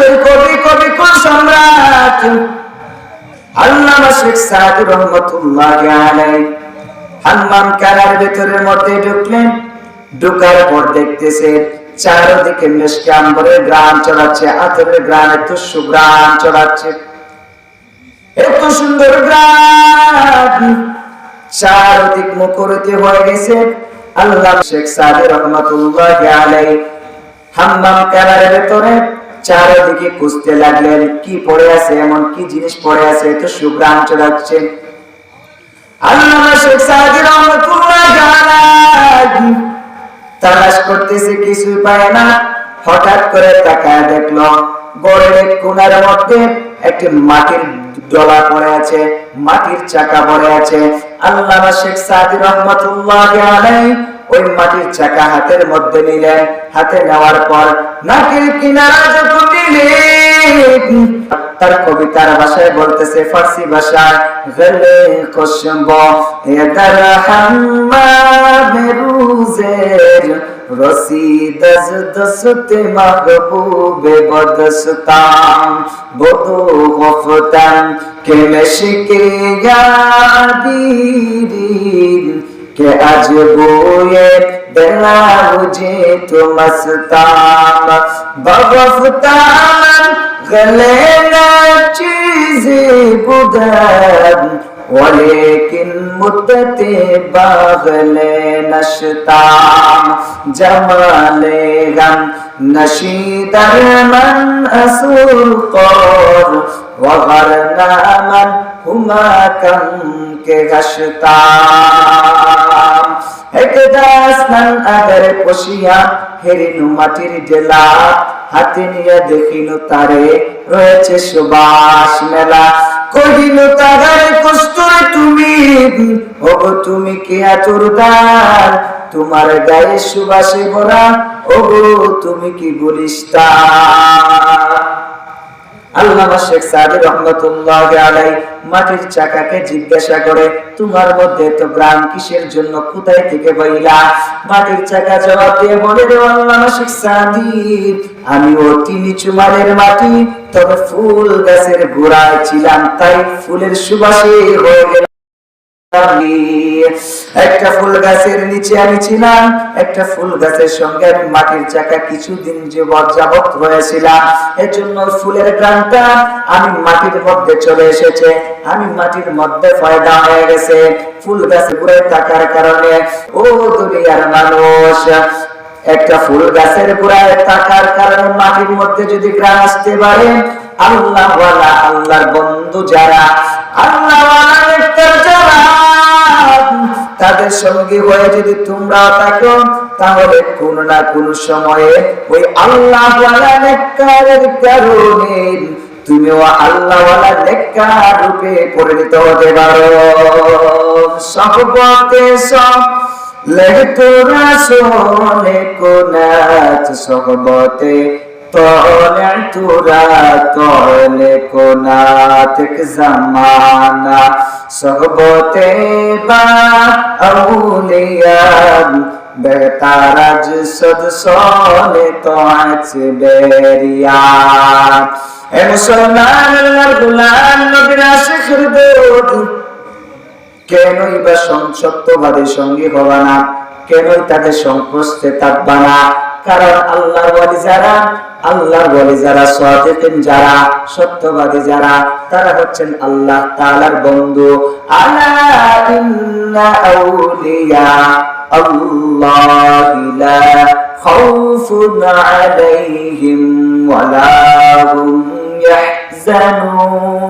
বাংলাদেশের কবি কোন সম্রাট আল্লামা শেখ সাদী রহমাতুল্লাহি আলাইহি হাম্মাম কারার ভেতরের মধ্যে ঢুকলেন। ঢুকার পর দেখতেছে চারদিকে মিশকে আম্বরের গ্রাম চড়াচ্ছে, আতরের গ্রাম, এত সুগ্রাম চড়াচ্ছে, এত সুন্দর গ্রাম, চারদিক মুখরিত হয়ে গেছে। আল্লামা শেখ সাদী রহমাতুল্লাহি আলাইহি হাম্মাম কারার ভেতরে চারদিকে খুঁজতে লাগলেন কি পড়ে আছে, এমন কি জিনিস পড়ে আছে এত সুগ্রাম চড়াচ্ছে। আল্লামা শেখ সাদী রহমাতুল্লাহি আলাইহি তালাশ করতেছে, কিছুই পায় না। হঠাৎ করে তাকায় দেখলো গড়ের এক কোণার মধ্যে একটি মাটির ডলা পড়ে আছে, মাটির চাকা পড়ে আছে। আল্লামা শেখ সাদী রহমাতুল্লাহি আলাইহি ওই মাটির চাকা হাতের মধ্যে নিলেন। হাতে নেওয়ার পর নাকের কিনারা যখন নিলেন, তার কবিতার ভাষায় বলতেছে, ফার্সি ভাষায়, গলে খুশব এদার হাম্মাম রুজের রসিদ দস্তে মাহবুবে বদস্তাম বদু গফতান কে মেশকে ইয়াদিরিন কে আজ बोए दिला मुझे तो मस्ताम बगफ्तान गले ना चीज़े बुदन वलेकिन मुद्दते बागले नशताम जमाले गम नशीदर मन असुर कौर वगरना मन हुमा कम के गशताम একদাসনান আগারে পশিয়া হেরিনু মাটির ডেলা হাতে নিয়ে দেখিনু তারে রয়েছে সুবাস মেলা। কহিনু তাগারে কষ্টরে তুমি ওগো তুমি কি আতুরদার, তোমার গায়ে সুবাসে ভরা ওগো তুমি কি গুলিস্তান। আল্লামা শেখ সাদী রহমাতুল্লাহি আলাইহি মাটির চাকাকে জিজ্ঞাসা করে, তোমার মধ্যে তো গ্রাম কিসের জন্য, কোথায় থেকে বইলা? মাটির চাকা জবাব দিয়ে বলে, রে আল্লামা শেখ সাদী, আমি অতি নিচু মানের মাটি, তবে ফুল গাছের গোড়ায় ছিলাম, তাই ফুলের সুবাসে হয়ে গেল। একটা ফুল গাছের নিচে আমি ছিলাম, একটা ফুল গাছের সঙ্গে আমি মাটির চাকা কিছুদিন যাবত রয়েছিলাম, এজন্য ফুলের গ্রামটা আমি মাটির মধ্যে চলে এসেছে, আমি মাটির মধ্যে পয়দা হয়ে গেছে ফুল গাছে ঘুরে থাকার কারণে। ও দুনিয়ার মানুষ, একটা ফুল গাছের গোড়ায় থাকার কারণে মাটির মধ্যে যদি গ্রাম আসতে পারে, আল্লাহ ওয়ালা, আল্লাহর বন্ধু যারা, আল্লাহ ওয়ালা নেককার যারা, তাদের সঙ্গে হয়ে যদি তোমরা থাকো, তাহলে কোন না কোন সময়ে ওই আল্লাহ ওয়ালা নেককারের কারণে তুমিও আল্লাহ ওয়ালা নেককার রূপে পরিণত হতে পারো। সহবতে সব লেগে তোরা সোনে কোনাত সহবতে তলে তোরা তলে কোনাত জামানা সহবতে বা আউলিয়া বেতারাজ সদ সোনে তো আছে বেরিয়া। এ মুসলমান আল্লাহর গোলাম নবীর আশিক হৃদয়, কেনই বা সত্যবাদীর সঙ্গী হবা না, কেনই তাদের সংস্পর্শে থাকবা না? কারণ আল্লাহর ওয়ালি যারা, আল্লাহর ওয়ালি যারা, সাদিকিন যারা, সত্যবাদী যারা, তারা হচ্ছেন আল্লাহ তাআলার বন্ধু। আলা ইন্না আউলিয়া আল্লাহি লা খাউফুন আলাইহিম ওয়া লা হুম ইয়াহজানুন।